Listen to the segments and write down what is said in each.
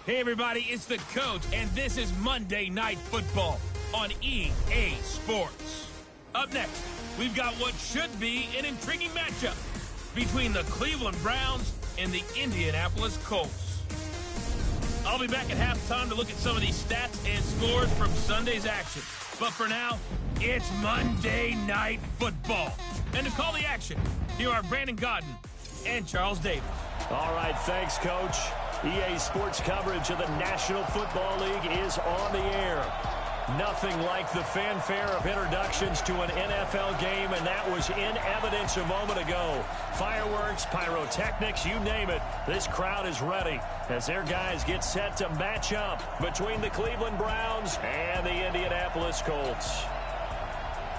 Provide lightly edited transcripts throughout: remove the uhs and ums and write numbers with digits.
Hey everybody, it's the Coach, and this is Monday Night Football on EA Sports. Up next, we've got what should be an intriguing matchup between the Cleveland Browns and the Indianapolis Colts. I'll be back at halftime to look at some of these stats and scores from Sunday's action. But for now, it's Monday Night Football. And to call the action, here are Brandon Godden and Charles Davis. All right, thanks, Coach. EA Sports coverage of the National Football League is on the air. Nothing like the fanfare of introductions to an NFL game, and that was in evidence a moment ago. Fireworks, pyrotechnics, you name it. This crowd is ready as their guys get set to match up between the Cleveland Browns and the Indianapolis Colts.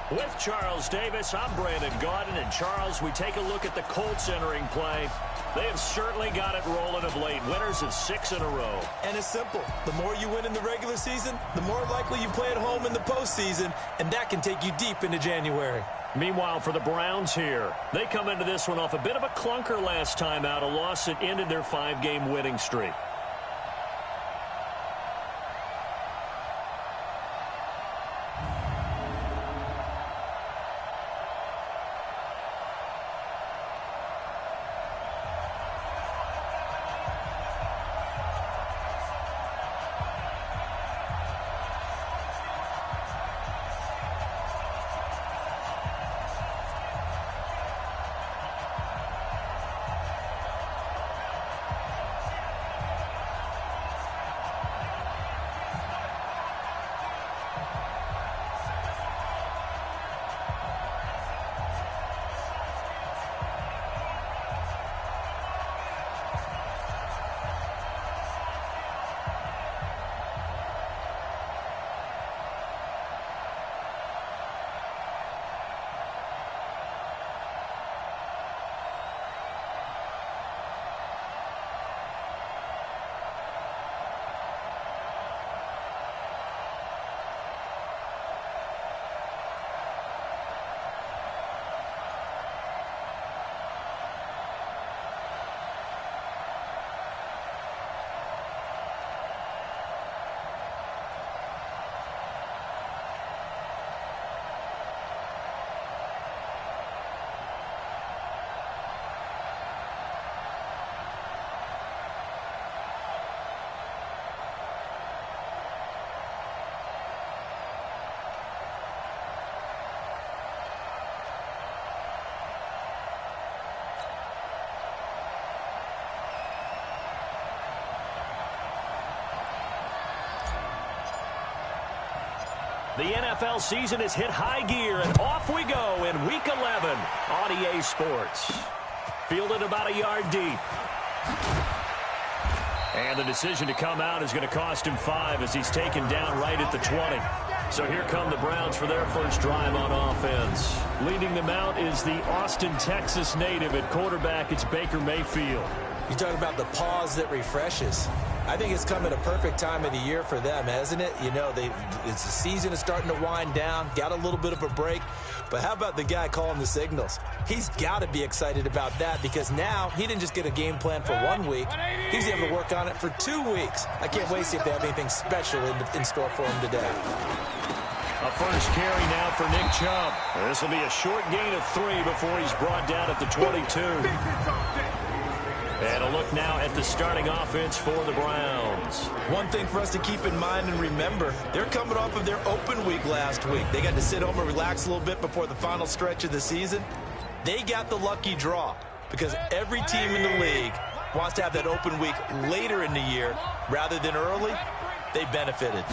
With Charles Davis, I'm Brandon Godden, and Charles, we take a look at the Colts entering play. They have certainly got it rolling of late. Winners of 6 in a row. And it's simple. The more you win in the regular season, the more likely you play at home in the postseason, and that can take you deep into January. Meanwhile, for the Browns here, they come into this one off a bit of a clunker last time out, a loss that ended their 5-game winning streak. The NFL season has hit high gear, and off we go in Week 11 on EA Sports. Fielded about a yard deep. And the decision to come out is going to cost him 5 as he's taken down right at the 20. So here come the Browns for their first drive on offense. Leading them out is the Austin, Texas native at quarterback. It's Baker Mayfield. You talk about the pause that refreshes. I think it's come at a perfect time of the year for them, hasn't it? You know, it's the season is starting to wind down, got a little bit of a break. But how about the guy calling the signals? He's got to be excited about that because now he didn't just get a game plan for 1 week. He's able to work on it for 2 weeks. I can't wait to see if they have anything special in store for him today. A first carry now for Nick Chubb. This will be a short gain of 3 before he's brought down at the 22. And a look now at the starting offense for the Browns. One thing for us to keep in mind and remember, they're coming off of their open week last week. They got to sit home and relax a little bit before the final stretch of the season. They got the lucky draw because every team in the league wants to have that open week later in the year rather than early. They benefited.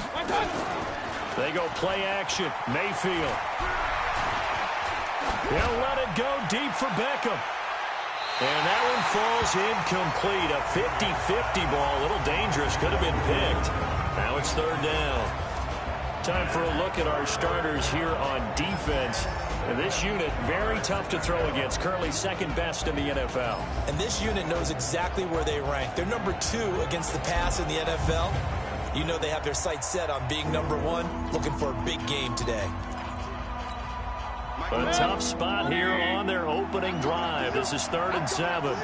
They go play action. Mayfield. He'll let it go deep for Beckham. And that one falls incomplete. A 50-50 ball. A little dangerous. Could have been picked. Now it's 3rd down. Time for a look at our starters here on defense. And this unit, very tough to throw against. Currently 2nd best in the NFL. And this unit knows exactly where they rank. They're number 2 against the pass in the NFL. You know they have their sights set on being number 1, looking for a big game today. A tough spot here on their opening drive. This is 3rd and 7.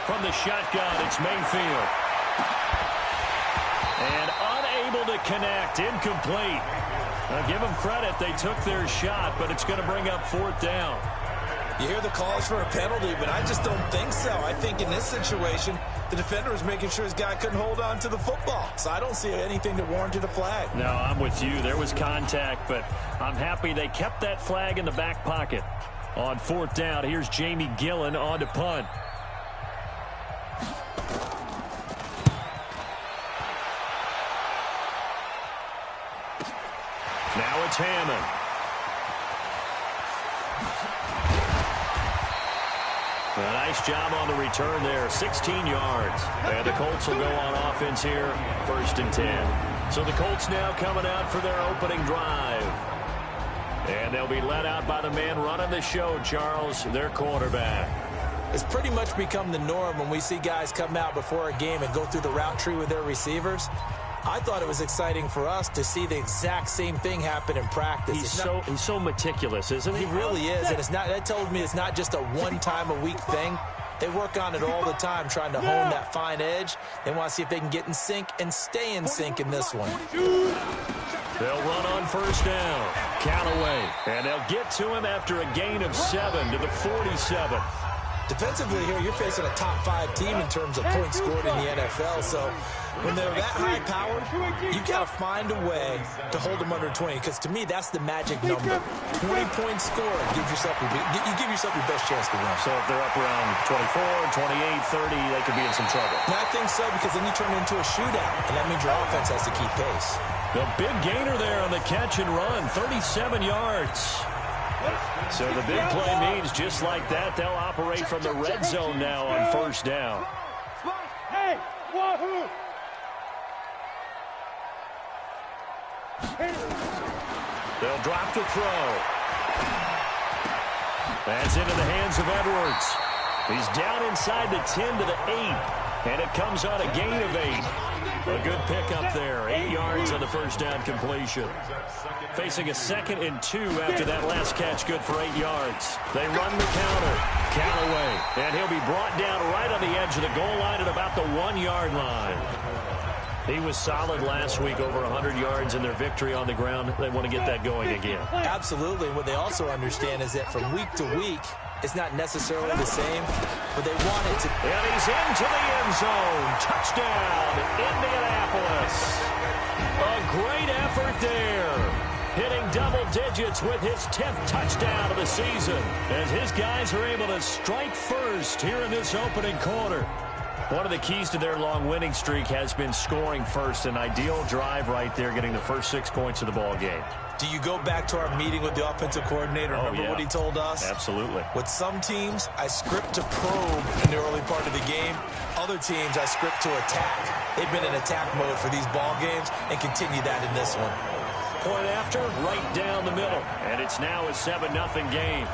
From from the shotgun. It's Mayfield. And unable to connect. Incomplete. Now give them credit. They took their shot, but it's going to bring up fourth down. You hear the calls for a penalty, but I just don't think so. I think in this situation, the defender was making sure his guy couldn't hold on to the football. So I don't see anything that warranted a flag. No, I'm with you. There was contact, but I'm happy they kept that flag in the back pocket. On fourth down, here's Jamie Gillen on to punt. Now it's Hammond. A nice job on the return there, 16 yards. And the Colts will go on offense here, 1st and 10. So the Colts now coming out for their opening drive. And they'll be led out by the man running the show, Charles, their quarterback. It's pretty much become the norm when we see guys come out before a game and go through the route tree with their receivers. I thought it was exciting for us to see the exact same thing happen in practice. He's so meticulous, isn't he? He really is, and that told me it's not just a one-time-a-week thing. They work on it all the time, trying to hone that fine edge. They want to see if they can get in sync and stay in sync in this one. They'll run on first down. Callaway, and they'll get to him after a gain of 7 to the 47. Defensively here, you're facing a top-5 team in terms of points scored in the NFL, so when they're that high-powered, you've got to find a way to hold them under 20, because to me, that's the magic number. 20-point score gives yourself you give yourself your best chance to win. So if they're up around 24, 28, 30, they could be in some trouble. And I think so, because then you turn it into a shootout, and that means your offense has to keep pace. The big gainer there on the catch and run, 37 yards. So the big play means just like that, they'll operate from the red zone now on first down. Hey, wahoo! They'll drop to throw. That's into the hands of Edwards. He's down inside the 10 to the 8, and it comes on a gain of 8. A good pickup there, 8 yards on the first down completion. Facing a 2nd and 2 after that last catch, good for 8 yards. They run the counter. Callaway, and he'll be brought down right on the edge of the goal line at about the 1-yard line. He was solid last week, over 100 yards in their victory on the ground. They want to get that going again. Absolutely. What they also understand is that from week to week, it's not necessarily the same, but they want it to. And he's into the end zone. Touchdown, Indianapolis. A great effort there. Hitting double digits with his 10th touchdown of the season, as his guys are able to strike first here in this opening quarter. One of the keys to their long winning streak has been scoring first. An ideal drive right there, getting the first 6 points of the ball game. Do you go back to our meeting with the offensive coordinator? Remember what he told us? Absolutely. With some teams, I script to probe in the early part of the game. Other teams, I script to attack. They've been in attack mode for these ball games and continue that in this one. Point after, right down the middle. And it's now a 7-0 game.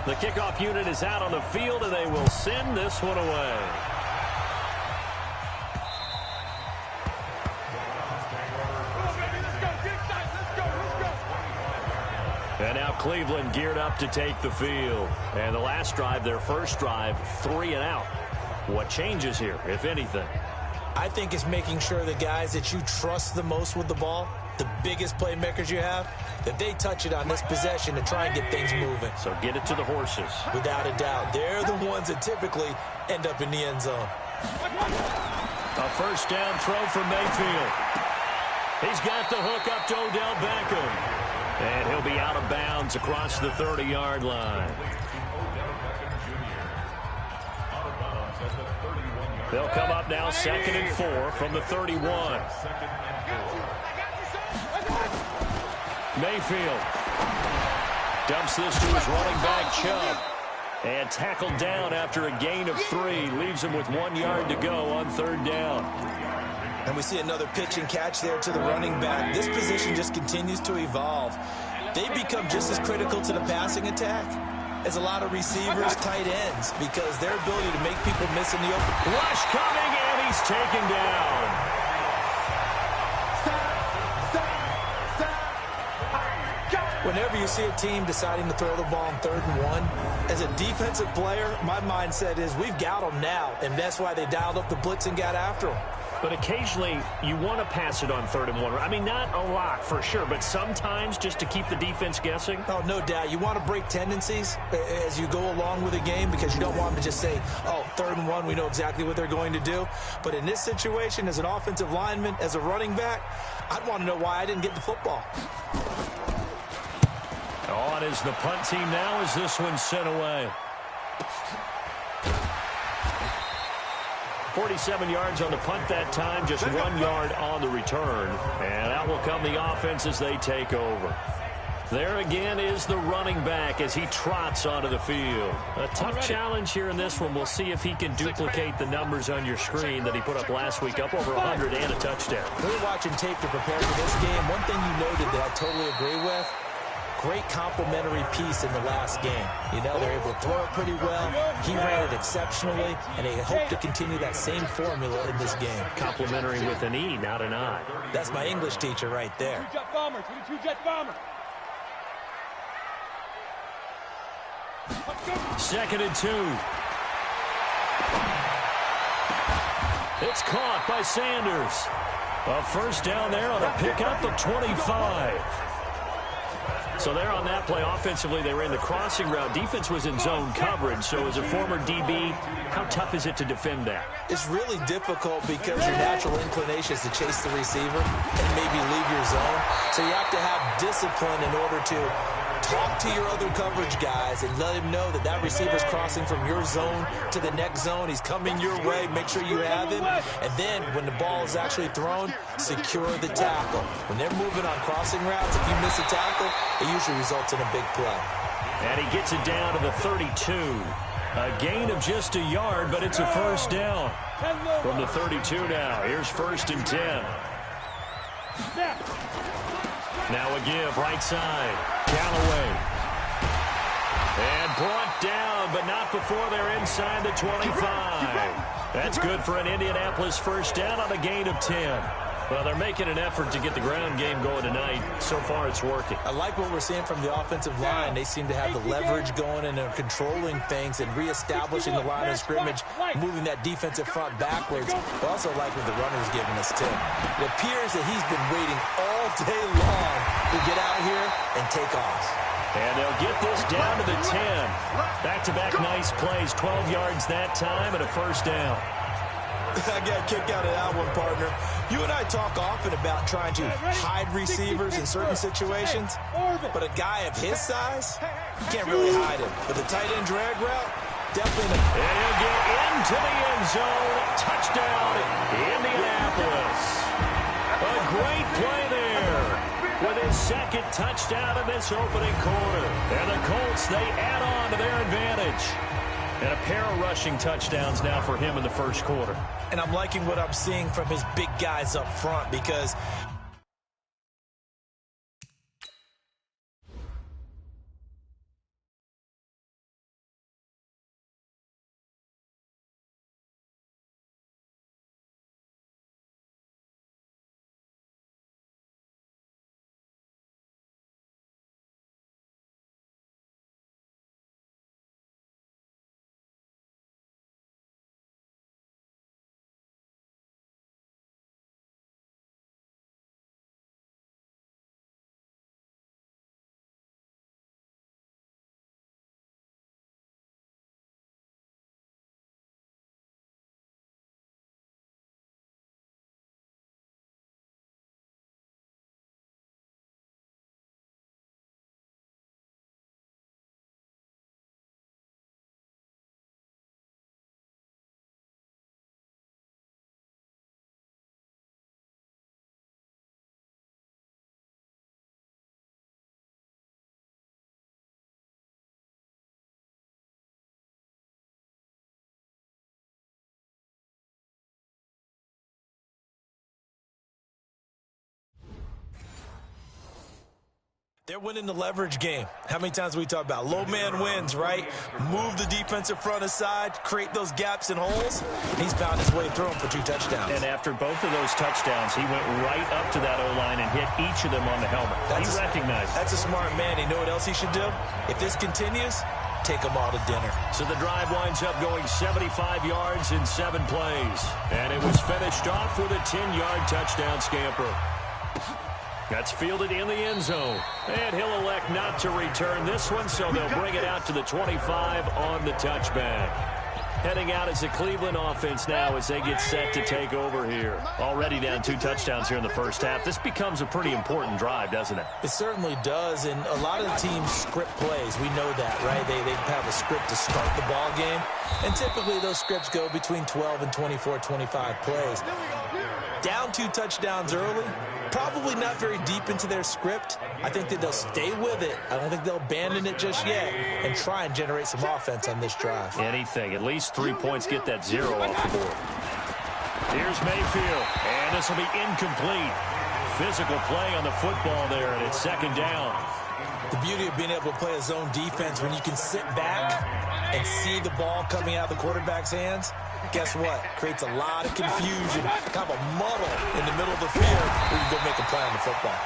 The kickoff unit is out on the field, and they will send this one away. And now Cleveland geared up to take the field. And the last drive, their first drive, 3 and out. What changes here, if anything? I think it's making sure the guys that you trust the most with the ball, the biggest playmakers you have, that they touch it on this possession to try and get things moving. So get it to the horses. Without a doubt. They're the ones that typically end up in the end zone. A first down throw from Mayfield. He's got the hook up to Odell Beckham. And he'll be out of bounds across the 30-yard line. They'll come up now 2nd and 4 from the 31. Mayfield dumps this to his running back, Chubb. And tackled down after a gain of 3. Leaves him with 1 yard to go on 3rd down. And we see another pitch and catch there to the running back. This position just continues to evolve. They become just as critical to the passing attack as a lot of receivers, tight ends, because their ability to make people miss in the open. Rush coming, and he's taken down. Whenever you see a team deciding to throw the ball on 3rd and 1, as a defensive player, my mindset is we've got them now, and that's why they dialed up the blitz and got after them. But occasionally, you want to pass it on 3rd and 1. I mean, not a lot for sure, but sometimes just to keep the defense guessing. Oh, no doubt. You want to break tendencies as you go along with a game because you don't want them to just say, oh, 3rd and 1, we know exactly what they're going to do. But in this situation, as an offensive lineman, as a running back, I'd want to know why I didn't get the football. On is the punt team now as this one's sent away. 47 yards on the punt that time, just 1 yard on the return. And that will come the offense as they take over. There again is the running back as he trots onto the field. A tough challenge here in this one. We'll see if he can duplicate the numbers on your screen that he put up last week, up over 100 and a touchdown. We're watching tape to prepare for this game. One thing you noted that I totally agree with, great complimentary piece in the last game. You know, they're able to throw it pretty well. He ran it exceptionally, and they hope to continue that same formula in this game. Complimentary with an E, not an I. That's my English teacher right there. Two-jet bomber, two-jet bomber. 2nd and 2. It's caught by Sanders. A first down there on a pickup of 25. So there on that play, offensively, they ran the crossing route. Defense was in zone coverage. So as a former DB, how tough is it to defend that? It's really difficult because your natural inclination is to chase the receiver and maybe leave your zone. So you have to have discipline in order to talk to your other coverage guys and let him know that that receiver's crossing from your zone to the next zone. He's coming your way. Make sure you have him. And then when the ball is actually thrown, secure the tackle. When they're moving on crossing routes, if you miss a tackle, it usually results in a big play. And he gets it down to the 32. A gain of just a yard, but it's a first down. From the 32 now. Here's 1st and 10. Now a give, right side. Callaway. And brought down, but not before they're inside the 25. That's good for an Indianapolis first down on a gain of 10. Well, they're making an effort to get the ground game going tonight. So far, it's working. I like what we're seeing from the offensive line. They seem to have the leverage going and they're controlling things and reestablishing the line of scrimmage, moving that defensive front backwards. But also like what the runner's giving us, too. It appears that he's been waiting all day long to get out here and take off. And they'll get this down to the 10. Back-to-back nice plays, 12 yards that time and a first down. I got a kick out of that one, partner. You and I talk often about trying to hide receivers in certain situations, but a guy of his size, you can't really hide him. But the tight end drag route, definitely. And he'll get into the end zone. Touchdown, Indianapolis. A great play there with his 2nd touchdown in this opening quarter. And the Colts, they add on to their advantage. And a pair of rushing touchdowns now for him in the first quarter. And I'm liking what I'm seeing from his big guys up front because They're winning the leverage game. How many times we talk about low man wins, right? Move the defensive front aside, create those gaps and holes. He's found his way through them for 2 touchdowns. And after both of those touchdowns, he went right up to that O-line and hit each of them on the helmet. He recognized. That's a smart man. You know what else he should do? If this continues, take them all to dinner. So the drive winds up going 75 yards in 7 plays. And it was finished off with a 10-yard touchdown scamper. That's fielded in the end zone. And he'll elect not to return this one, so they'll bring it out to the 25 on the touchback. Heading out is the Cleveland offense now as they get set to take over here. Already down 2 touchdowns here in the first half. This becomes a pretty important drive, doesn't it? It certainly does, and a lot of the teams script plays. We know that, right? They have a script to start the ball game, and typically those scripts go between 12 and 24, 25 plays. Down 2 touchdowns early, probably not very deep into their script. I think that they'll stay with it. I don't think they'll abandon it just yet and try and generate some offense on this drive. Anything. At least 3 points, get that 0 off the board. Here's Mayfield, and this will be incomplete. Physical play on the football there, and it's 2nd down. The beauty of being able to play a zone defense when you can sit back and see the ball coming out of the quarterback's hands, guess what? Creates a lot of confusion, kind of a muddle in the middle of the field where you go make a play on the football.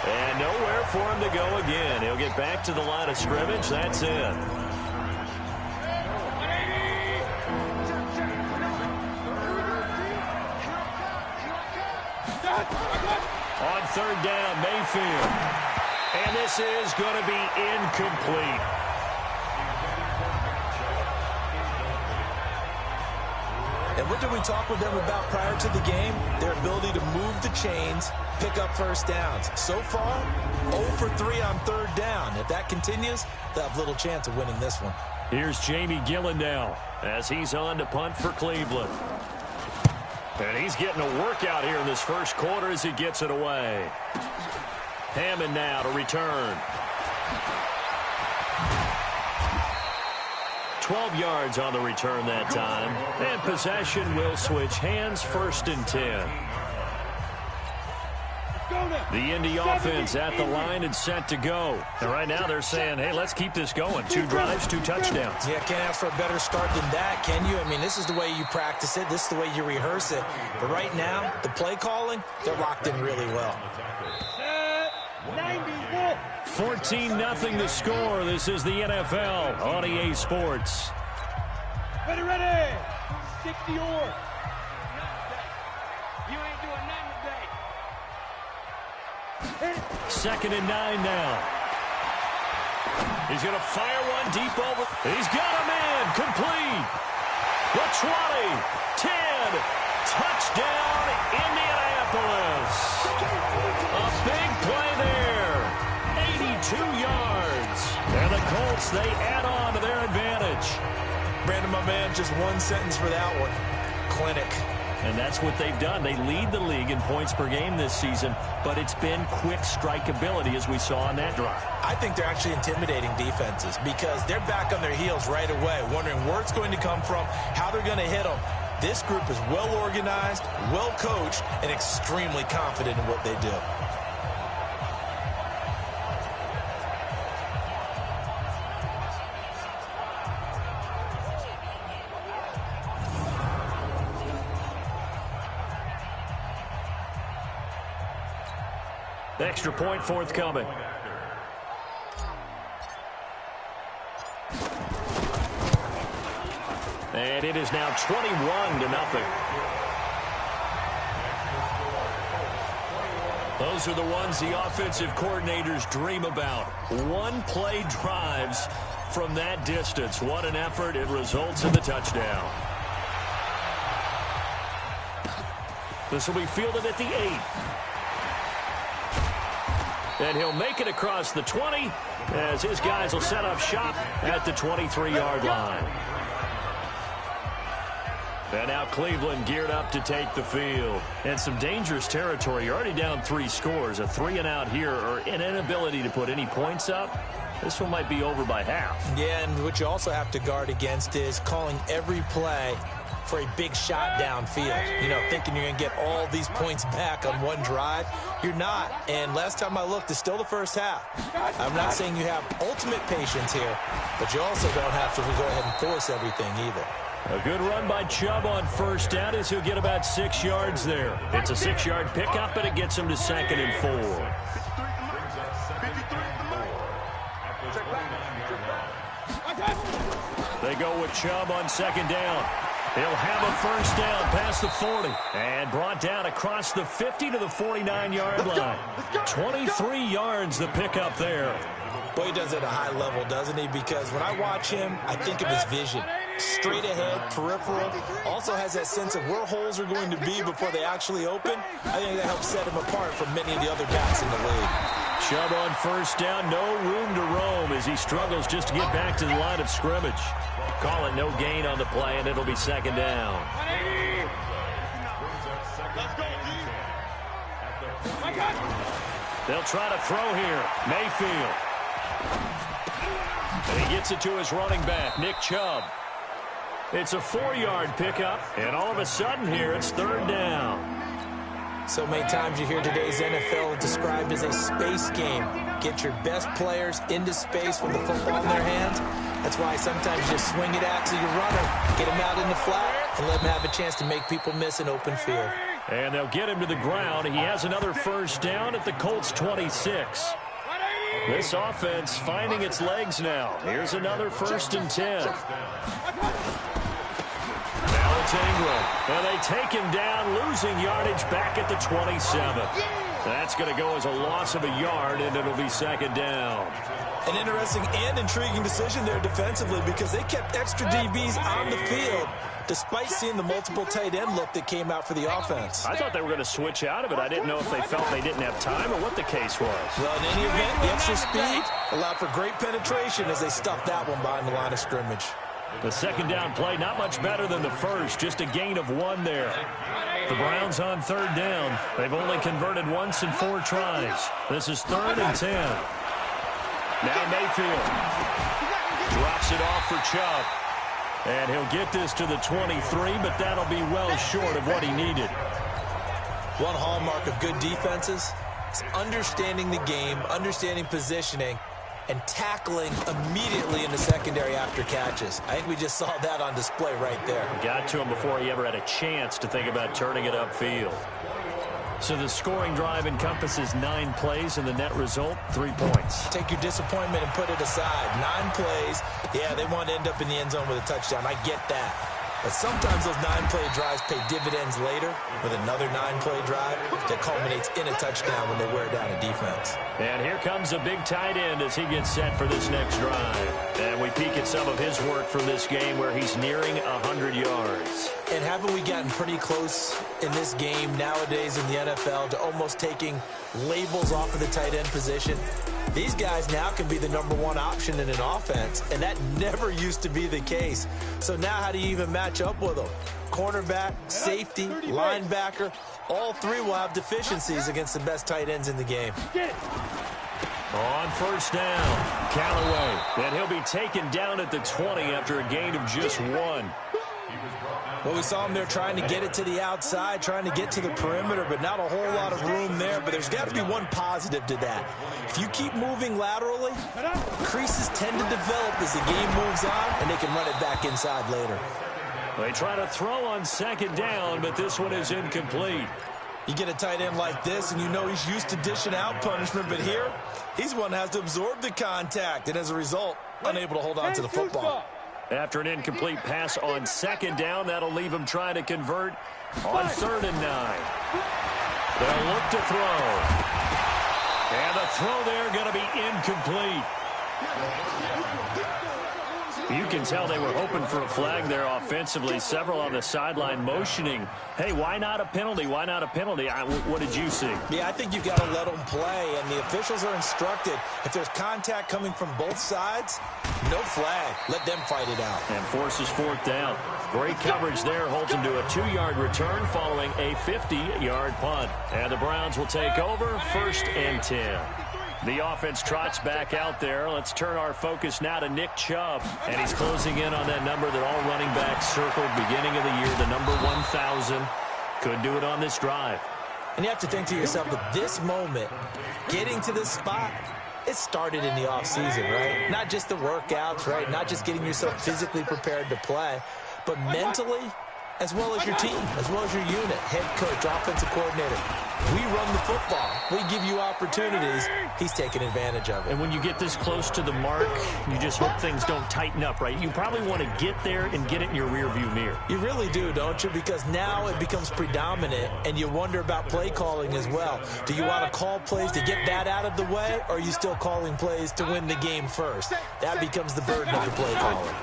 And nowhere for him to go again. He'll get back to the line of scrimmage. That's it. On 3rd down, Mayfield. And this is going to be incomplete. And what did we talk with them about prior to the game? Their ability to move the chains, pick up first downs. So far, 0 for 3 on 3rd down. If that continues, they'll have little chance of winning this one. Here's Jamie Gillen now as he's on to punt for Cleveland. And he's getting a workout here in this first quarter as he gets it away. Hammond now to return. 12 yards on the return that time. And possession will switch hands, 1st and 10. The Indy offense at the line and set to go. And right now they're saying, hey, let's keep this going. 2 drives, 2 touchdowns. Yeah, can't ask for a better start than that, can you? I mean, this is the way you practice it. This is the way you rehearse it. But right now, the play calling, they're locked in really well. 14-0 the score. This is the NFL on EA Sports. Ready, ready. 60 or. You ain't doing nothing today. 2nd and 9 now. He's going to fire one deep over. He's got a man complete. The 20, 10, touchdown Indianapolis. A big play there. 82 yards. And the Colts, they add on to their advantage. Brandon, my man, just one sentence for that one. Clinic. And that's what they've done. They lead the league in points per game this season, but it's been quick strike ability as we saw on that drive. I think they're actually intimidating defenses because they're back on their heels right away, wondering where it's going to come from, how they're going to hit them. This group is well organized, well coached, and extremely confident in what they do. Extra point forthcoming. And it is now 21-0. Those are the ones the offensive coordinators dream about. One-play drives from that distance. What an effort. It results in the touchdown. This will be fielded at the 8. And he'll make it across the 20 as his guys will set up shop at the 23-yard line. And now Cleveland geared up to take the field. And some dangerous territory. You're already down 3 scores. A 3-and-out here or an inability to put any points up. This one might be over by half. Yeah, and what you also have to guard against is calling every play for a big shot downfield. You know, thinking you're going to get all these points back on one drive. You're not. And last time I looked, it's still the first half. I'm not saying you have ultimate patience here, but you also don't have to go ahead and force everything either. A good run by Chubb on first down as he'll get about 6 yards there. It's a 6-yard pickup, and it gets him to 2nd and 4. They go with Chubb on 2nd down. He'll have a first down past the 40 and brought down across the 50 to the 49-yard line. 23 yards the pickup there. Boy, he does it at a high level, doesn't he? Because when I watch him, I think of his vision. Straight ahead, peripheral. Also has that sense of where holes are going to be before they actually open. I think that helps set him apart from many of the other backs in the league. Chubb on first down, no room to roam as he struggles just to get back to the line of scrimmage. Call it no gain on the play, and it'll be 2nd down. They'll try to throw here. Mayfield. And he gets it to his running back, Nick Chubb. It's a 4-yard pickup, and all of a sudden here it's 3rd down. So many times you hear today's NFL described as a space game. Get your best players into space with the football in their hands. That's why sometimes you just swing it out to your runner, get him out in the flat, and let him have a chance to make people miss an open field. And they'll get him to the ground. He has another first down at the Colts 26. This offense finding its legs now. Here's another 1st and 10. Now it's Ingram. And they take him down, losing yardage back at the 27. That's going to go as a loss of a yard, and it'll be 2nd down. An interesting and intriguing decision there defensively because they kept extra DBs on the field despite seeing the multiple tight end look that came out for the offense. I thought they were going to switch out of it. I didn't know if they felt they didn't have time or what the case was. Well, in any event, the extra speed allowed for great penetration as they stuffed that one behind the line of scrimmage. The 2nd down play, not much better than the first, just a gain of 1 there. The Browns on 3rd down. They've only converted once in 4 tries. This is 3rd and 10. Now Mayfield drops it off for Chubb. And he'll get this to the 23, but that'll be well short of what he needed. One hallmark of good defenses is understanding the game, understanding positioning, and tackling immediately in the secondary after catches. I think we just saw that on display right there. Got to him before he ever had a chance to think about turning it upfield. So the scoring drive encompasses 9 plays, and the net result, 3 points. Take your disappointment and put it aside. 9 plays. Yeah, they want to end up in the end zone with a touchdown. I get that. But sometimes those 9-play drives pay dividends later with another 9-play drive that culminates in a touchdown when they wear down a defense. And here comes a big tight end as he gets set for this next drive. And we peek at some of his work from this game where he's nearing 100 yards. And haven't we gotten pretty close in this game nowadays in the NFL to almost taking labels off of the tight end position? These guys now can be the #1 option in an offense, and that never used to be the case. So now how do you even match up with them? Cornerback, safety, linebacker, all 3 will have deficiencies against the best tight ends in the game. On first down, Callaway. And he'll be taken down at the 20 after a gain of just 1. Well, we saw him there trying to get it to the outside, trying to get to the perimeter, but not a whole lot of room there. But there's got to be one positive to that. If you keep moving laterally, creases tend to develop as the game moves on, and they can run it back inside later. They try to throw on 2nd down, but this one is incomplete. You get a tight end like this, and you know he's used to dishing out punishment, but here, he's one that has to absorb the contact, and as a result, unable to hold on to the football. After an incomplete pass on 2nd down, that'll leave him trying to convert on 3rd and 9. They'll look to throw. And the throw there going to be incomplete. You can tell they were hoping for a flag there offensively. Several on the sideline motioning, hey, why not a penalty? Why not a penalty? What did you see? Yeah, I think you've got to let them play, and the officials are instructed if there's contact coming from both sides, no flag. Let them fight it out. And forces 4th down. Great coverage there. Holds him to a 2-yard return following a 50-yard punt. And the Browns will take over 1st and 10. The offense trots back out there. Let's turn our focus now to Nick Chubb. And he's closing in on that number that all running backs circled beginning of the year, the number 1,000. Could do it on this drive. And you have to think to yourself that this moment, getting to this spot, it started in the offseason, right? Not just the workouts, right? Not just getting yourself physically prepared to play, but mentally, as well as your team, as well as your unit, head coach, offensive coordinator. We run the football. We give you opportunities. He's taking advantage of it. And when you get this close to the mark, you just hope things don't tighten up, right? You probably want to get there and get it in your rearview mirror. You really do, don't you? Because now it becomes predominant, and you wonder about play calling as well. Do you want to call plays to get that out of the way, or are you still calling plays to win the game first? That becomes the burden of the play calling.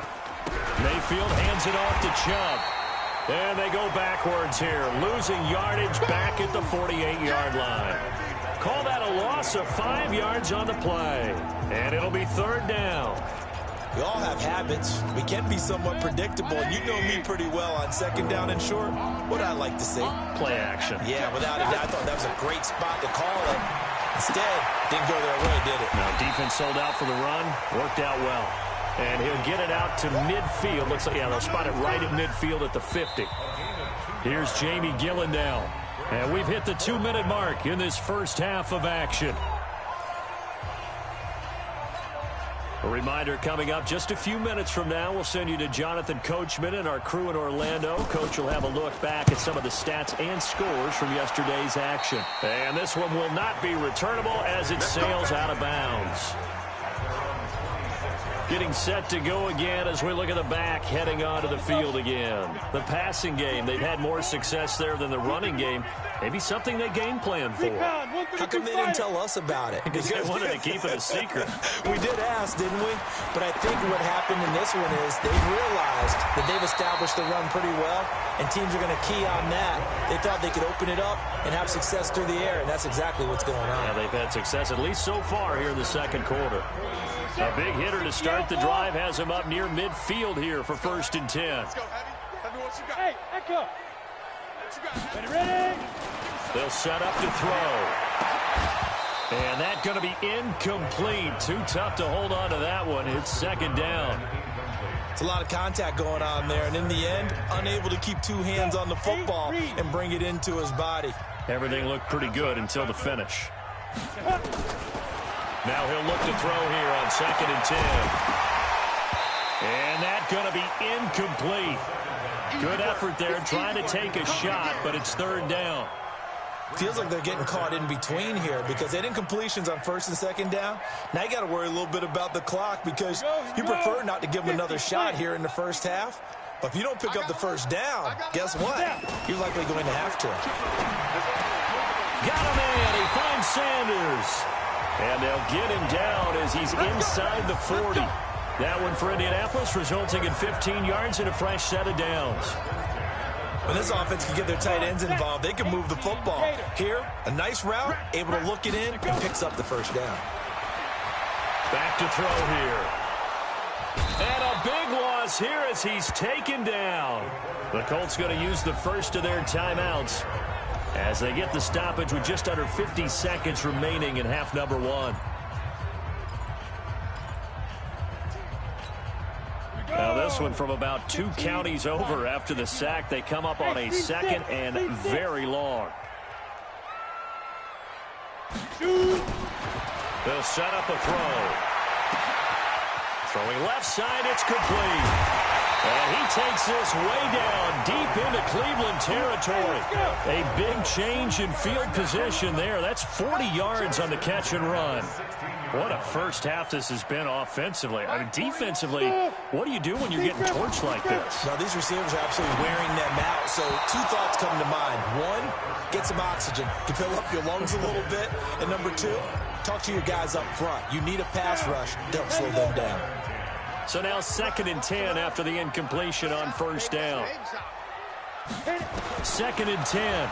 Mayfield hands it off to Chubb. And they go backwards here, losing yardage back at the 48-yard line. Call that a loss of 5 yards on the play. And it'll be third down. We all have habits. We can be somewhat predictable, and you know me pretty well on second down and short. What I like to see? Play action. Yeah, without a doubt. I thought that was a great spot to call it. Instead, didn't go their way, did it? No, defense sold out for the run. Worked out well. And he'll get it out to midfield. Looks like, yeah, they'll spot it right at midfield at the 50. Here's Jamie Gillandale. And we've hit the 2-minute mark in this first half of action. A reminder coming up just a few minutes from now. We'll send you to Jonathan Coachman and our crew in Orlando. Coach will have a look back at some of the stats and scores from yesterday's action. And this one will not be returnable as it sails out of bounds. Getting set to go again as we look at the back heading onto the field again. The passing game, they've had more success there than the running game. Maybe something they game plan for. How come they didn't tell us about it? Because they wanted to keep it a secret. We did ask, didn't we? But I think what happened in this one is they've realized that they've established the run pretty well, and teams are going to key on that. They thought they could open it up and have success through the air, and that's exactly what's going on. Yeah, they've had success, at least so far here in the second quarter. A big hitter to start the drive has him up near midfield here for 1st and 10. Let's go, Heavy. Hey, Echo. Ready? They'll set up to throw. And that's going to be incomplete. Too tough to hold on to that one. It's second down. It's a lot of contact going on there, and in the end, unable to keep two hands on the football and bring it into his body. Everything looked pretty good until the finish. Now he'll look to throw here on 2nd and 10. And that's going to be incomplete. Good effort there trying to take a shot, but it's 3rd down. Feels like they're getting caught in between here because they did incompletions on 1st and 2nd down. Now you got to worry a little bit about the clock because you prefer not to give them another shot here in the first half. But if you don't pick up the 1st down, guess what? You're likely going to have to. Got him in. He finds Sanders. And they'll get him down as he's inside the 40. That one for Indianapolis, resulting in 15 yards and a fresh set of downs. When this offense can get their tight ends involved, they can move the football. Here, a nice route, able to look it in, and picks up the 1st down. Back to throw here. And a big loss here as he's taken down. The Colts going to use the first of their timeouts as they get the stoppage with just under 50 seconds remaining in half number 1. Now this one from about 2 counties over after the sack. They come up on a 2nd and very long. They'll set up a throw. Throwing left side, it's complete. And he takes this way down deep into Cleveland territory. A big change in field position there. That's 40 yards on the catch and run. What a first half this has been offensively. I mean, defensively, what do you do when you're getting torched like this? Now, these receivers are absolutely wearing them out. So 2 thoughts come to mind. 1, get some oxygen. You fill up your lungs a little bit. And number 2, talk to your guys up front. You need a pass rush. Don't slow them down. So now 2nd and 10 after the incompletion on 1st down. 2nd and 10.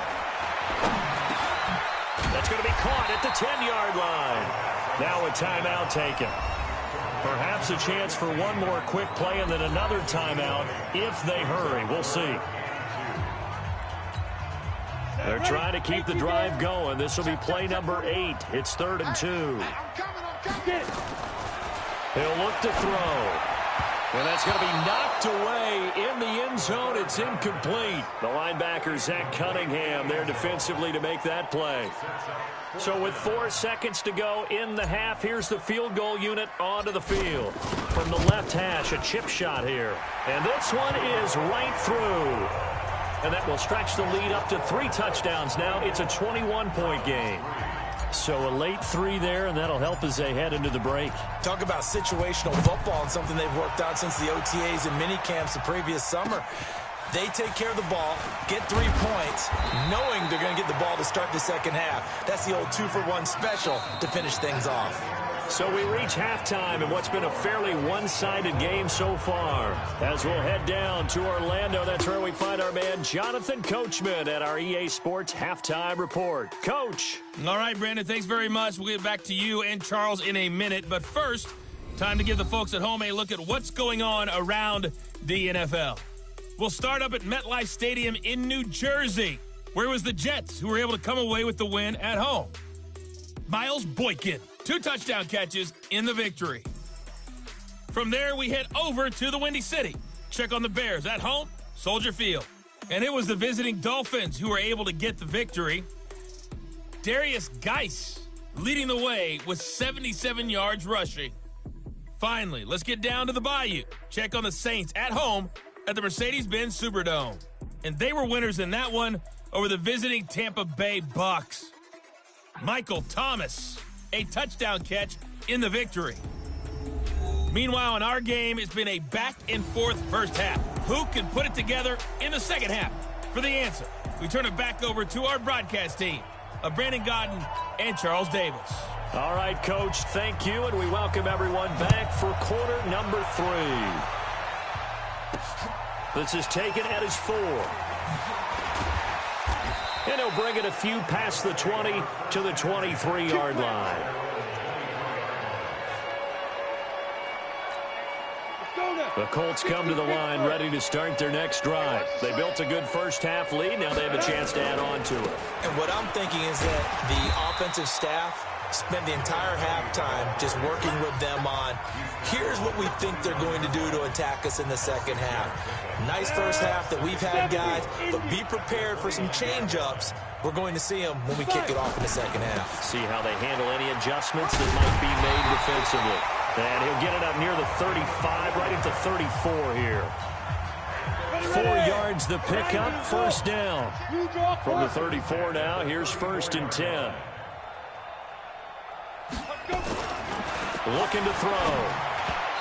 That's going to be caught at the 10-yard line. Now a timeout taken. Perhaps a chance for one more quick play and then another timeout if they hurry. We'll see. They're trying to keep the drive going. This will be play number 8. It's 3rd and 2. He'll look to throw. And that's going to be knocked away in the end zone. It's incomplete. The linebacker, Zach Cunningham, there defensively to make that play. So with 4 seconds to go in the half, here's the field goal unit onto the field. From the left hash, a chip shot here. And this one is right through. And that will stretch the lead up to 3 touchdowns now. It's a 21-point game. So a late 3 there, and that'll help as they head into the break. Talk about situational football and something they've worked out since the OTAs and mini camps the previous summer. They take care of the ball, get 3 points, knowing they're going to get the ball to start the second half. That's the old 2-for-1 special to finish things off. So we reach halftime in what's been a fairly one-sided game so far. As we'll head down to Orlando, that's where we find our man Jonathan Coachman at our EA Sports Halftime Report. Coach. All right, Brandon, thanks very much. We'll get back to you and Charles in a minute. But first, time to give the folks at home a look at what's going on around the NFL. We'll start up at MetLife Stadium in New Jersey, where it was the Jets who were able to come away with the win at home. Miles Boykin, 2 touchdown catches in the victory. From there, we head over to the Windy City. Check on the Bears at home, Soldier Field. And it was the visiting Dolphins who were able to get the victory. Darius Geis leading the way with 77 yards rushing. Finally, let's get down to the Bayou. Check on the Saints at home at the Mercedes-Benz Superdome. And they were winners in that one over the visiting Tampa Bay Bucks. Michael Thomas, a touchdown catch in the victory. Meanwhile, in our game, it's been a back-and-forth first half. Who can put it together in the second half? For the answer, we turn it back over to our broadcast team of Brandon Godden and Charles Davis. All right, Coach, thank you, and we welcome everyone back for quarter number 3. This is taken at his 4. And he'll bring it a few past the 20 to the 23-yard line. The Colts come to the line ready to start their next drive. They built a good first-half lead. Now they have a chance to add on to it. And what I'm thinking is that the offensive staff spent the entire halftime just working with them on, here's what we think they're going to do to attack us in the second half. Nice first half that we've had, guys, but be prepared for some change-ups. We're going to see them when we kick it off in the second half. See how they handle any adjustments that might be made defensively. And he'll get it up near the 35, right at the 34 here. 4 yards the pickup, first down. From the 34 now, here's 1st and 10. Looking to throw.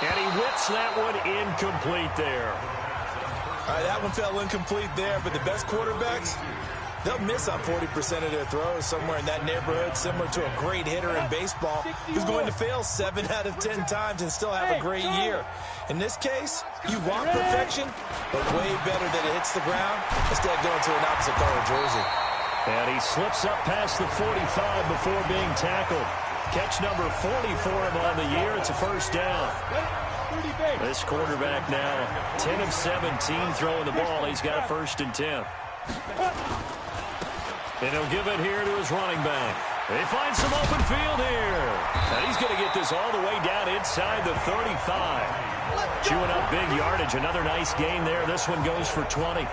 And he whips that one incomplete there. All right, that one fell incomplete there, but the best quarterbacks, they'll miss on 40% of their throws, somewhere in that neighborhood, similar to a great hitter in baseball who's going to fail 7 out of 10 times and still have a great year. In this case, you want perfection, but way better that it hits the ground instead of going to an opposite color jersey. And he slips up past the 45 before being tackled. Catch number 40 for him on the year. It's a first down. This quarterback now 10 of 17 throwing the ball. He's got a 1st and 10. And he'll give it here to his running back. He finds some open field here. And he's going to get this all the way down inside the 35. Chewing up big yardage. Another nice gain there. This one goes for 20.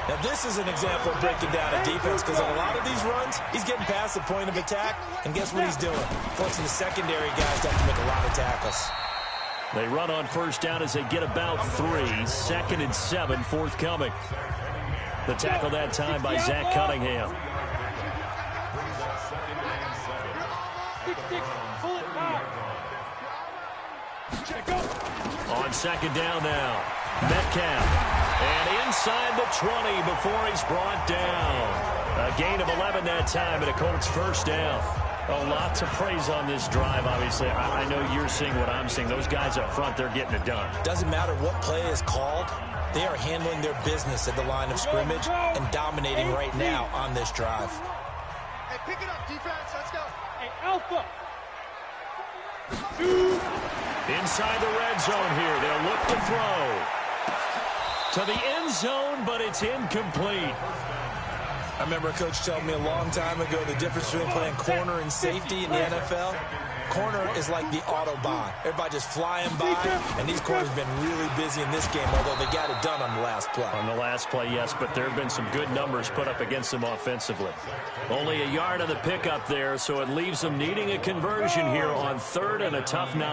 Now, this is an example of breaking down a defense, because on a lot of these runs, he's getting past the point of attack, and guess what he's doing? Forcing the secondary guys to have to make a lot of tackles. They run on first down as they get about 3. 2nd and 7 forthcoming. The tackle that time by Zach Cunningham. On 2nd down now, Metcalf. And inside the 20 before he's brought down. A gain of 11 that time, and a Colts first down. A lot to praise on this drive, obviously. I know you're seeing what I'm seeing. Those guys up front, they're getting it done. Doesn't matter what play is called. They are handling their business at the line of scrimmage and dominating right now on this drive. Hey, pick it up, defense. Let's go. Hey, Alpha. Inside the red zone here. They'll look to throw. To the end zone, but it's incomplete. I remember a coach telling me a long time ago the difference between playing corner and safety in the NFL. Corner is like the Autobahn. Everybody just flying by, and these corners have been really busy in this game, although they got it done on the last play. On the last play, yes, but there have been some good numbers put up against them offensively. Only a yard on the pickup there, so it leaves them needing a conversion here on 3rd and a tough 9.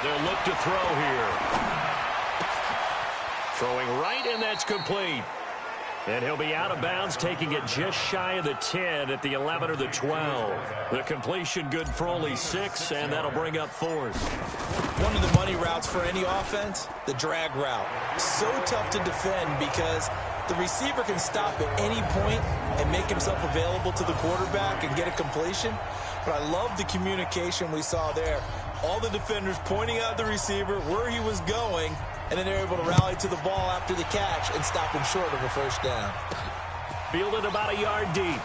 They'll look to throw here. Throwing right, and that's complete. And he'll be out of bounds, taking it just shy of the 10 at the 11 or the 12. The completion good for only 6, and that'll bring up 4th. One of the money routes for any offense, the drag route. So tough to defend because the receiver can stop at any point and make himself available to the quarterback and get a completion. But I love the communication we saw there. All the defenders pointing out the receiver, where he was going, and then they're able to rally to the ball after the catch and stop him short of a first down. Fielded about a yard deep.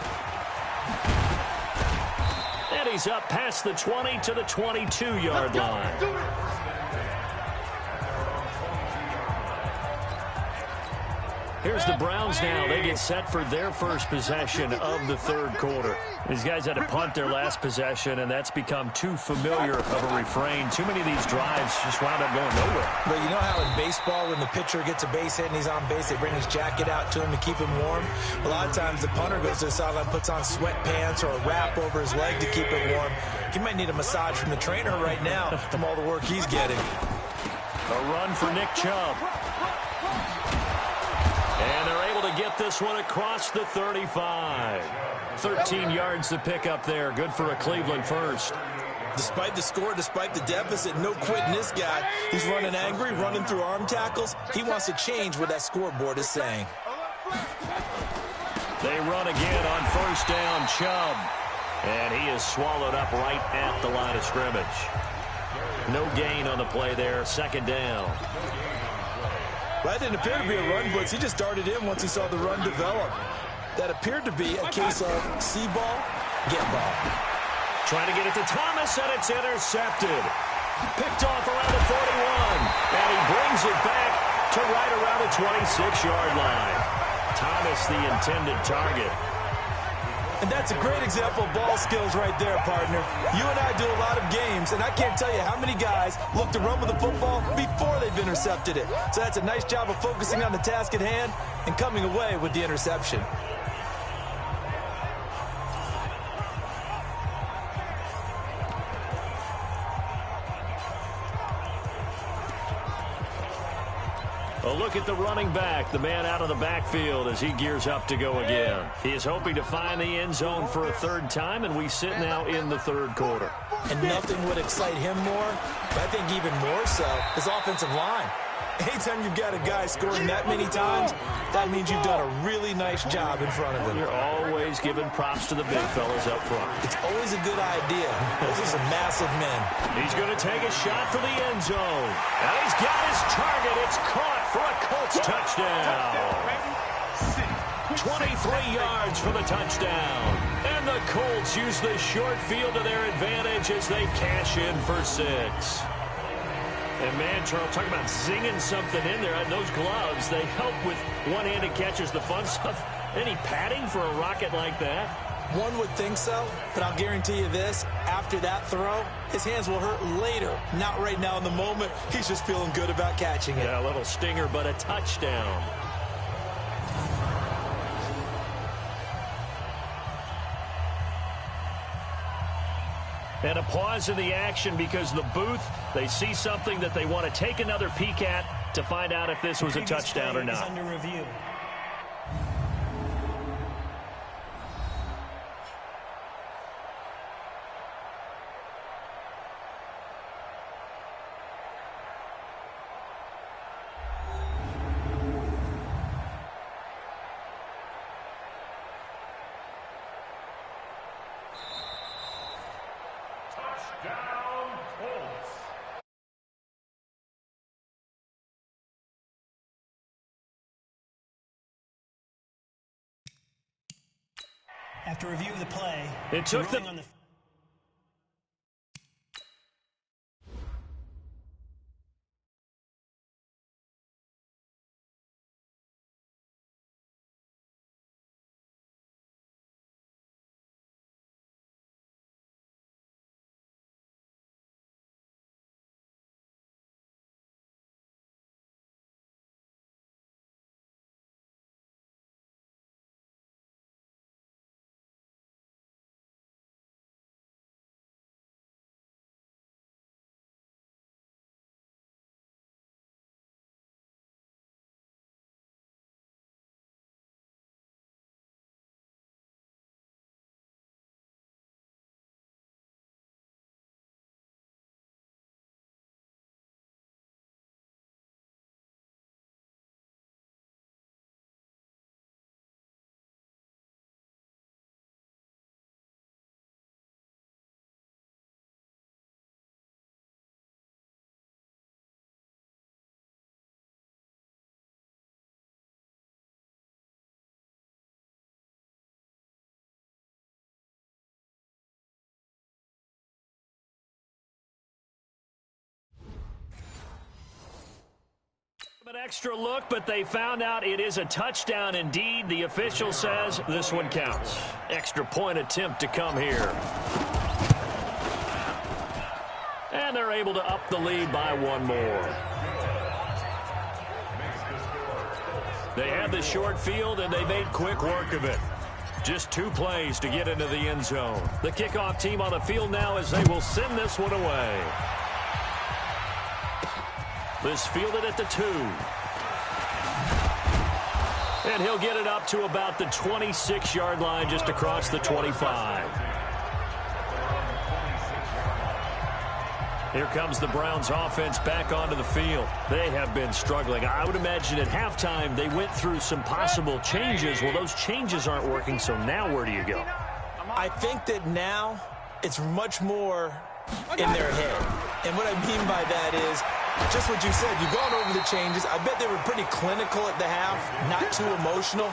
And he's up past the 20 to the 22-yard line. Here's the Browns now. They get set for their first possession of the 3rd quarter. These guys had to punt their last possession, and that's become too familiar of a refrain. Too many of these drives just wound up going nowhere. But you know how in baseball, when the pitcher gets a base hit and he's on base, they bring his jacket out to him to keep him warm? A lot of times the punter goes to the sideline, puts on sweatpants or a wrap over his leg to keep it warm. He might need a massage from the trainer right now from all the work he's getting. A run for Nick Chubb. And they're able to get this one across the 35. 13 yards to pick up there. Good for a Cleveland first. Despite the score, despite the deficit, no quitting this guy. He's running angry, running through arm tackles. He wants to change what that scoreboard is saying. They run again on first down, Chubb. And he is swallowed up right at the line of scrimmage. No gain on the play there. 2nd down. That didn't appear to be a run blitz. He just darted in once he saw the run develop. That appeared to be a case of see ball, get ball. Trying to get it to Thomas, and it's intercepted. Picked off around the 41. And he brings it back to right around the 26-yard line. Thomas, the intended target. And that's a great example of ball skills right there, partner. You and I do a lot of games, and I can't tell you how many guys look to run with the football before they've intercepted it. So that's a nice job of focusing on the task at hand and coming away with the interception. A look at the running back, the man out of the backfield as he gears up to go again. He is hoping to find the end zone for a 3rd time, and we sit now in the 3rd quarter. And nothing would excite him more, but I think even more so, his offensive line. Anytime you've got a guy scoring that many times, that means you've done a really nice job in front of him. You're always giving props to the big fellas up front. It's always a good idea. Those are some massive men. He's going to take a shot for the end zone. And he's got his target. It's caught for a Colts touchdown. 23 yards for the touchdown. And the Colts use the short field to their advantage as they cash in for 6. And, man, Charles, talking about zinging something in there. Those gloves, they help with one-handed catches, the fun stuff. Any padding for a rocket like that? One would think so, but I'll guarantee you this. After that throw, his hands will hurt later. Not right now in the moment. He's just feeling good about catching it. Yeah, a little stinger, but a touchdown. And a pause in the action because the booth, they see something that they want to take another peek at to find out if this was a touchdown or not. Under review. After review of the play, it took the An extra look, but they found out it is a touchdown indeed. The official says this one counts. Extra point attempt to come here. And they're able to up the lead by one more. They had the short field, and they made quick work of it. Just 2 plays to get into the end zone. The kickoff team on the field now as they will send this one away. This fielded at the 2. And he'll get it up to about the 26-yard line just across the 25. Here comes the Browns offense back onto the field. They have been struggling. I would imagine at halftime they went through some possible changes. Well, those changes aren't working, so now where do you go? I think that now it's much more in their head. And what I mean by that is just what you said. You've gone over the changes. I bet they were pretty clinical at the half, not too emotional.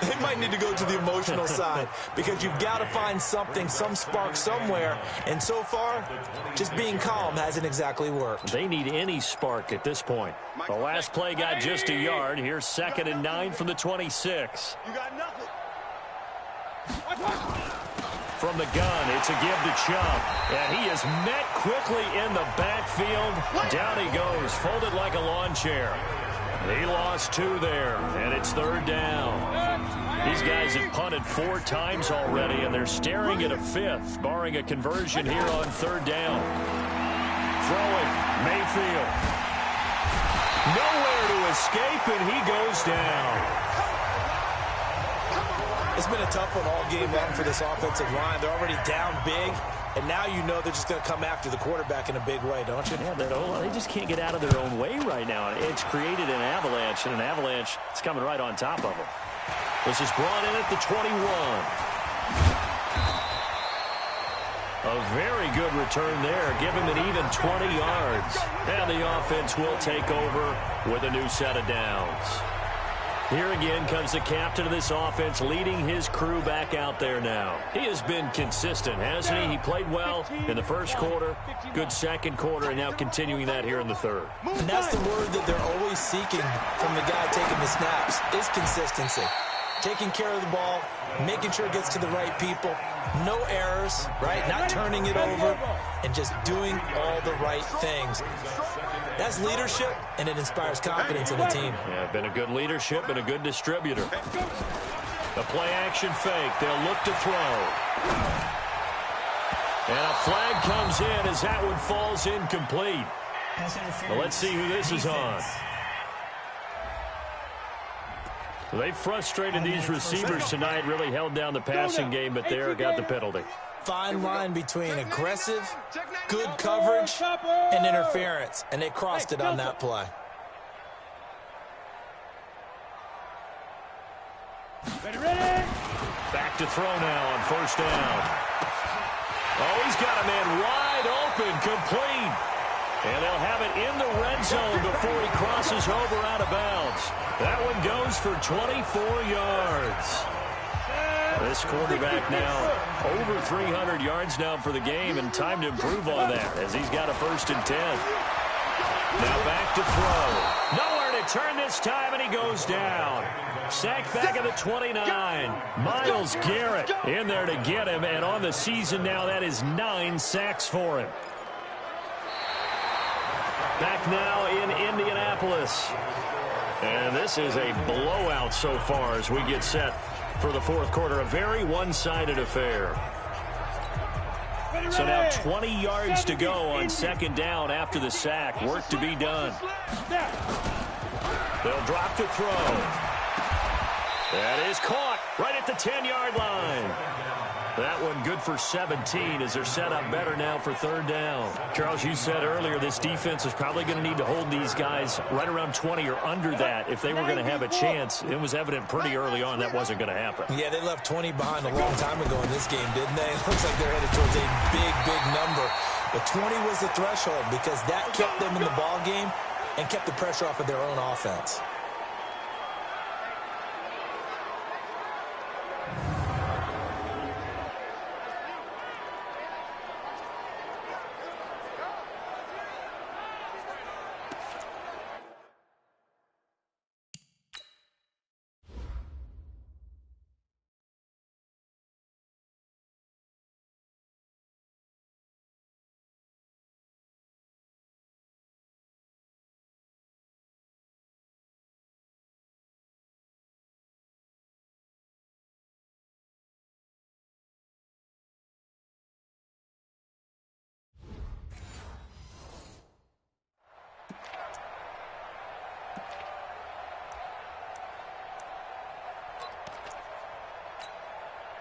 They might need to go to the emotional side because you've got to find something, some spark somewhere. And so far, just being calm hasn't exactly worked. They need any spark at this point. The last play got just a yard. Here's 2nd and 9 from the 26. You got nothing. From the gun, it's a give to Chubb. And he is met quickly in the backfield. Down he goes, folded like a lawn chair. He lost 2 there, and it's 3rd down. These guys have punted 4 times already, and they're staring at a 5th, barring a conversion here on 3rd down. Throwing, Mayfield. Nowhere to escape, and he goes down. It's been a tough one all game long for this offensive line. They're already down big, and now you know they're just going to come after the quarterback in a big way, don't you? Yeah, they just can't get out of their own way right now. It's created an avalanche, and an avalanche is coming right on top of them. This is brought in at the 21. A very good return there. Give him an even 20 yards. And the offense will take over with a new set of downs. Here again comes the captain of this offense leading his crew back out there now. He has been consistent, hasn't he? He played well in the first quarter, good second quarter, and now continuing that here in the 3rd. And that's the word that they're always seeking from the guy taking the snaps, is consistency. Taking care of the ball, making sure it gets to the right people, no errors, right? Not turning it over, and just doing all the right things. That's leadership, and it inspires confidence in the team. Yeah, been a good leadership and a good distributor. The play-action fake. They'll look to throw. And a flag comes in as that one falls incomplete. Well, let's see who this is on. They frustrated these receivers tonight, really held down the passing game, but there got the penalty. Fine line between aggressive, good coverage, and interference, and they crossed it on that play. Back to throw now on 1st down. Oh, he's got a man wide open, complete. And they'll have it in the red zone before he crosses over out of bounds. That one goes for 24 yards. This quarterback now over 300 yards now for the game, and time to improve on that as he's got a 1st and 10. Now back to throw. Nowhere to turn this time, and he goes down. Sacked back at the 29. Myles Garrett in there to get him, and on the season now, that is 9 sacks for him. Back now in Indianapolis. And this is a blowout so far as we get set for the 4th quarter. A very one-sided affair. So now 20 yards to go on 2nd down after the sack. Work to be done. They'll drop to throw. That is caught right at the 10-yard line. That one good for 17 as they're set up better now for 3rd down. Charles, you said earlier this defense is probably going to need to hold these guys right around 20 or under that if they were going to have a chance. It was evident pretty early on that wasn't going to happen. Yeah, they left 20 behind a long time ago in this game, didn't they? It looks like they're headed towards a big, big number. But 20 was the threshold because that kept them in the ball game and kept the pressure off of their own offense.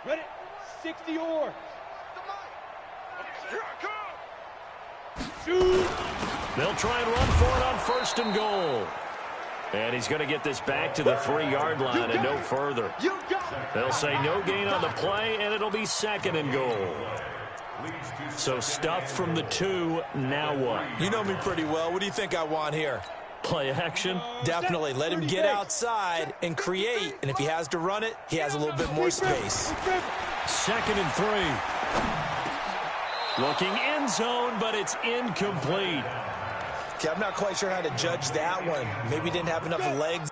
Ready? 60 or. Shoot! They'll try and run for it on 1st and goal. And he's going to get this back to the 3-yard line and no further. They'll say no gain on the play, and it'll be 2nd and goal. So stuff from the 2, now what? You know me pretty well. What do you think I want here? Play action? Definitely. Let him get outside and create. And if he has to run it, he has a little bit more space. 2nd and 3. Looking end zone, but it's incomplete. Okay, I'm not quite sure how to judge that one. Maybe he didn't have enough legs.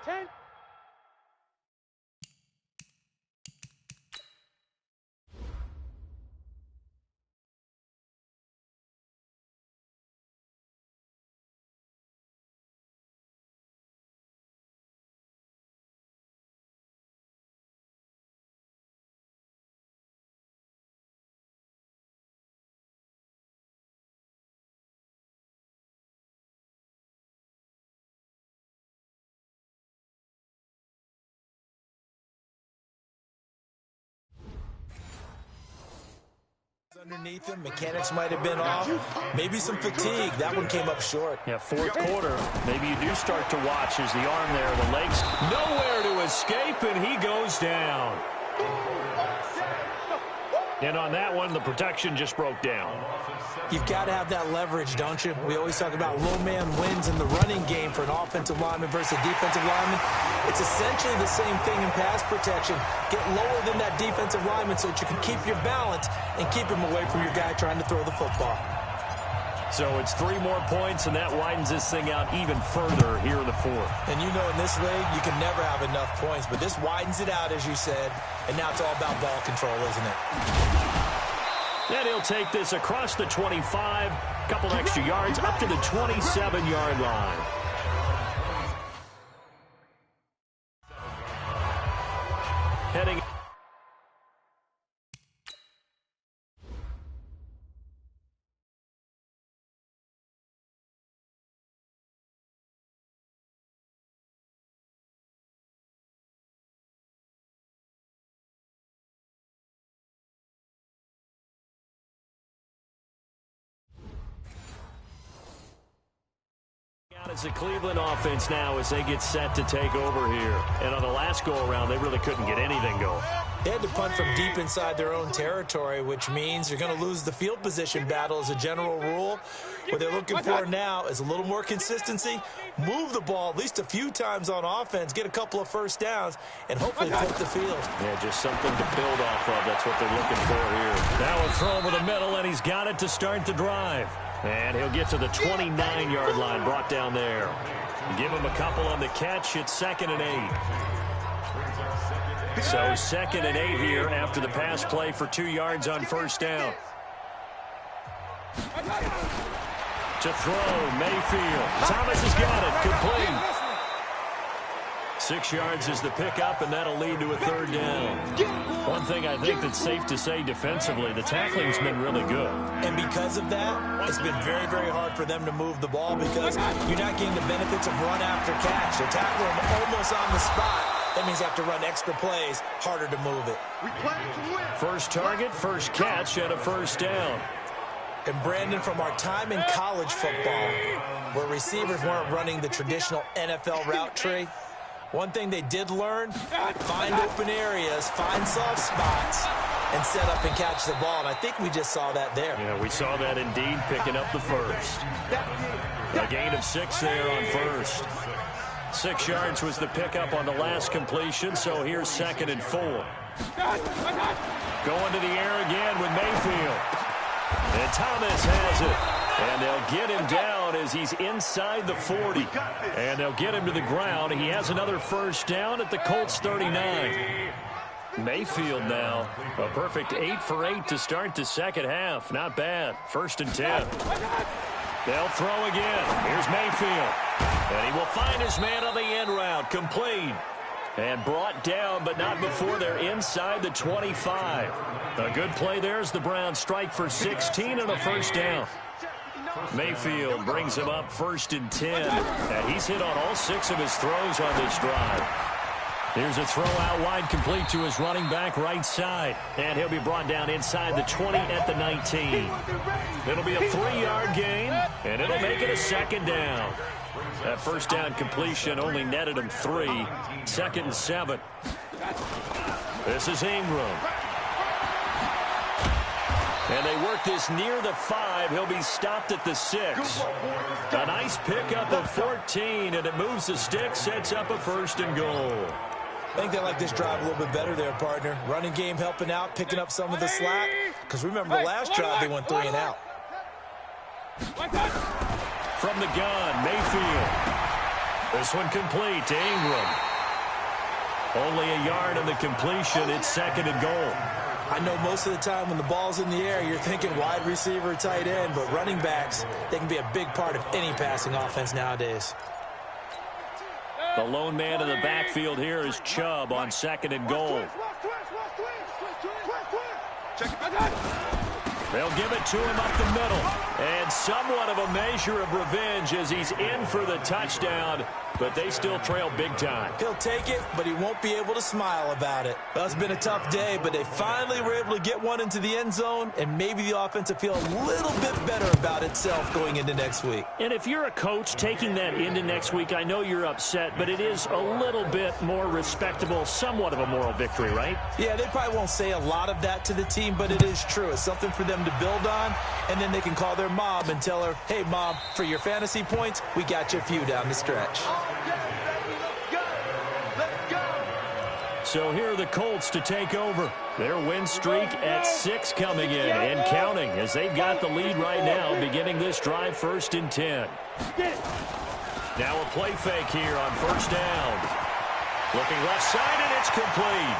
Underneath him, mechanics might have been off. Maybe some fatigue. That one came up short. Yeah, 4th quarter. Maybe you do start to watch as the arm there, the legs nowhere to escape, and he goes down. And on that one, the protection just broke down. You've got to have that leverage, don't you? We always talk about low man wins in the running game for an offensive lineman versus a defensive lineman. It's essentially the same thing in pass protection. Get lower than that defensive lineman so that you can keep your balance and keep him away from your guy trying to throw the football. So it's 3 more points, and that widens this thing out even further here in the 4th. And you know in this league, you can never have enough points, but this widens it out, as you said, and now it's all about ball control, isn't it? And he'll take this across the 25, couple extra yards, up to the 27-yard line. Heading. It's the Cleveland offense now as they get set to take over here. And on the last go-around, they really couldn't get anything going. They had to punt from deep inside their own territory, which means you're going to lose the field position battle as a general rule. What they're looking for now is a little more consistency, move the ball at least a few times on offense, get a couple of first downs, and hopefully flip the field. Yeah, just something to build off of. That's what they're looking for here. Now a throw over the middle, and he's got it to start the drive. And he'll get to the 29-yard line, brought down there. Give him a couple on the catch. It's 2nd and 8. So 2nd and 8 here after the pass play for 2 yards on 1st down. To throw, Mayfield. Thomas has got it, complete. 6 yards is the pickup, and that'll lead to a 3rd down. One thing I think that's safe to say defensively, the tackling's been really good. And because of that, it's been very, very hard for them to move the ball because you're not getting the benefits of run after catch. They're tackling almost on the spot. That means you have to run extra plays, harder to move it. First target, first catch, and a 1st down. And Brandon, from our time in college football, where receivers weren't running the traditional NFL route tree, one thing they did learn, find open areas, find soft spots, and set up and catch the ball. And I think we just saw that there. Yeah, we saw that indeed, picking up the 1st. A gain of 6 there on 1st. 6 yards was the pickup on the last completion, so here's 2nd and 4. Going to the air again with Mayfield. And Thomas has it. And they'll get him down as he's inside the 40. And they'll get him to the ground. He has another 1st down at the Colts 39. Mayfield now, a perfect 8 for 8 to start the 2nd half. Not bad. 1st and 10. They'll throw again. Here's Mayfield. And he will find his man on the end route. Complete. And brought down, but not before they're inside the 25. A good play there as the Browns strike for 16 and a 1st down. Mayfield brings him up 1st and 10. And he's hit on all 6 of his throws on this drive. Here's a throw out wide, complete to his running back right side. And he'll be brought down inside the 20 at the 19. It'll be a 3-yard gain, and it'll make it a second down. That first down completion only netted him 3. 2nd and 7. This is Ingram. And they work this near the 5. He'll be stopped at the 6. A nice pickup of 14, and it moves the stick, sets up a 1st and goal. I think they like this drive a little bit better there, partner. Running game helping out, picking up some of the slack. Because remember, the last drive they went 3 and out. From the gun, Mayfield. This one complete to Ingram. Only a yard on the completion. It's 2nd and goal. I know most of the time when the ball's in the air, you're thinking wide receiver, tight end, but running backs, they can be a big part of any passing offense nowadays. The lone man in the backfield here is Chubb on 2nd and goal. They'll give it to him up the middle. And somewhat of a measure of revenge as he's in for the touchdown, but they still trail big time. He'll take it, but he won't be able to smile about it. Well, it's been a tough day, but they finally were able to get one into the end zone, and maybe the offense will feel a little bit better about itself going into next week. And if you're a coach taking that into next week, I know you're upset, but it is a little bit more respectable, somewhat of a moral victory, right? Yeah, they probably won't say a lot of that to the team, but it is true. It's something for them to build on, and then they can call their mom and tell her, hey, Mom, for your fantasy points, we got you a few down the stretch. So here are the Colts to take over. Their win streak at 6 coming in and counting as they've got the lead right now, beginning this drive 1st and 10. Now a play fake here on 1st down. Looking left side, and it's complete.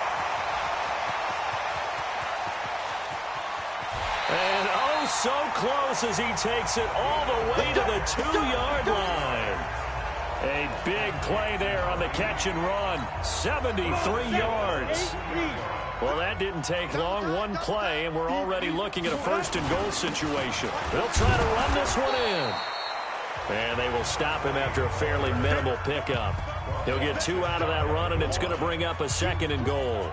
And oh, so close as he takes it all the way to the 2-yard line. A big play there on the catch and run. 73 yards. Well, that didn't take long. One play, and we're already looking at a 1st and goal situation. They'll try to run this one in. And they will stop him after a fairly minimal pickup. He'll get 2 out of that run, and it's going to bring up a 2nd and goal.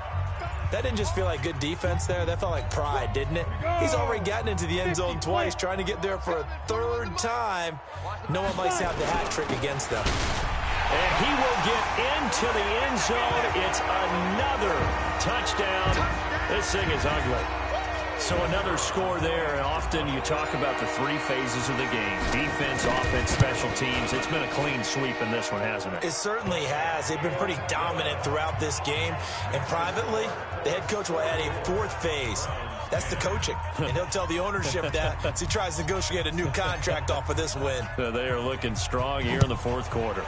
That didn't just feel like good defense there. That felt like pride, didn't it? He's already gotten into the end zone twice, trying to get there for a 3rd time. No one likes to have the hat trick against them. And he will get into the end zone. It's another touchdown. This thing is ugly. So another score there. Often you talk about the 3 phases of the game. Defense, offense, special teams. It's been a clean sweep in this one, hasn't it? It certainly has. They've been pretty dominant throughout this game. And privately, the head coach will add a 4th phase. That's the coaching. And he'll tell the ownership that as he tries to negotiate a new contract off of this win. They are looking strong here in the 4th quarter.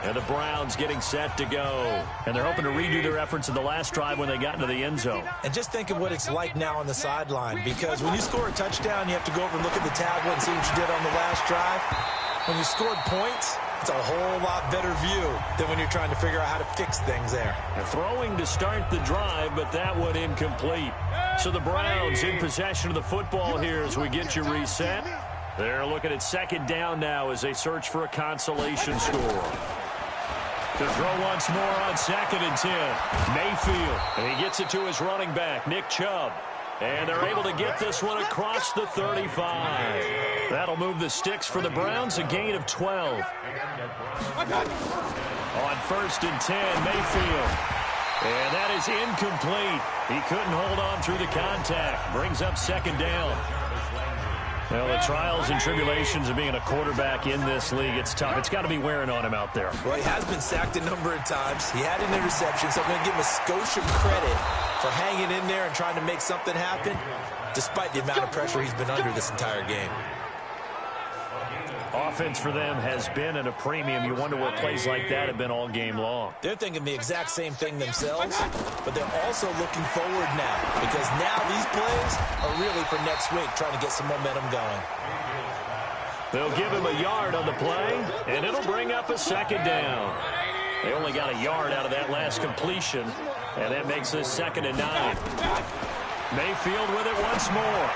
And the Browns getting set to go. And they're hoping to redo their efforts in the last drive when they got into the end zone. And just think of what it's like now on the sideline. Because when you score a touchdown, you have to go over and look at the tablet and see what you did on the last drive. When you scored points, it's a whole lot better view than when you're trying to figure out how to fix things there. They're throwing to start the drive, but that one incomplete. So the Browns in possession of the football here as we get you reset. They're looking at 2nd down now as they search for a consolation score. To throw once more on 2nd and 10. Mayfield, and he gets it to his running back, Nick Chubb. And they're able to get this one across the 35. That'll move the sticks for the Browns, a gain of 12. On 1st and 10, Mayfield. And that is incomplete. He couldn't hold on through the contact. Brings up 2nd down. Well, the trials and tribulations of being a quarterback in this league, it's tough. It's got to be wearing on him out there. Well, he has been sacked a number of times. He had an interception, so I'm going to give him a Scotia credit for hanging in there and trying to make something happen, despite the amount of pressure he's been under this entire game. Offense for them has been at a premium. You wonder where plays like that have been all game long. They're thinking the exact same thing themselves, but they're also looking forward now, because now these plays are really for next week, trying to get some momentum going. They'll give him a yard on the play, and it'll bring up a 2nd down. They only got a yard out of that last completion, and that makes this 2nd and 9. Mayfield with it once more.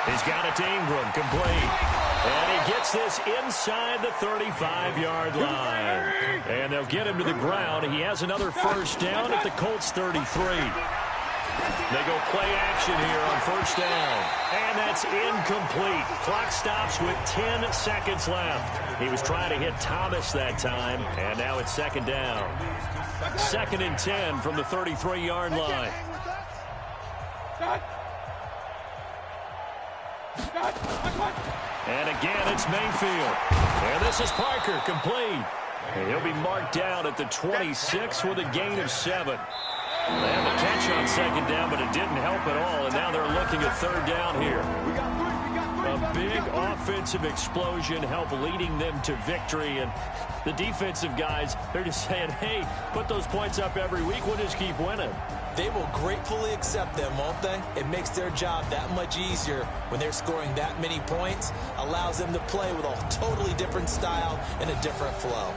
He's got it to Ingram, complete. And he gets this inside the 35-yard line. And they'll get him to the ground. He has another first down at the Colts 33. They go play action here on first down. And that's incomplete. Clock stops with 10 seconds left. He was trying to hit Thomas that time. And now it's second down. 2nd and 10 from the 33-yard line. And again, it's Mayfield. And this is Parker, complete. And he'll be marked down at the 26 with a gain of 7. They had the catch on second down, but it didn't help at all. And now they're looking at third down here. A big offensive explosion helped leading them to victory. And the defensive guys, they're just saying, hey, put those points up every week. We'll just keep winning. They will gratefully accept them, won't they? It makes their job that much easier when they're scoring that many points. Allows them to play with a totally different style and a different flow.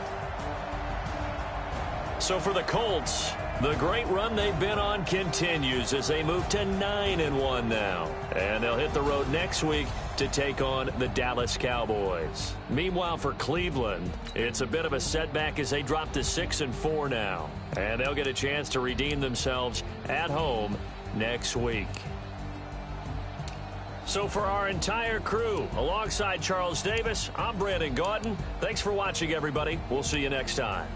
So for the Colts, the great run they've been on continues as they move to 9-1 now. And they'll hit the road next week to take on the Dallas Cowboys. Meanwhile, for Cleveland, it's a bit of a setback as they drop to 6-4 now. And they'll get a chance to redeem themselves at home next week. So for our entire crew, alongside Charles Davis, I'm Brandon Gautin. Thanks for watching, everybody. We'll see you next time.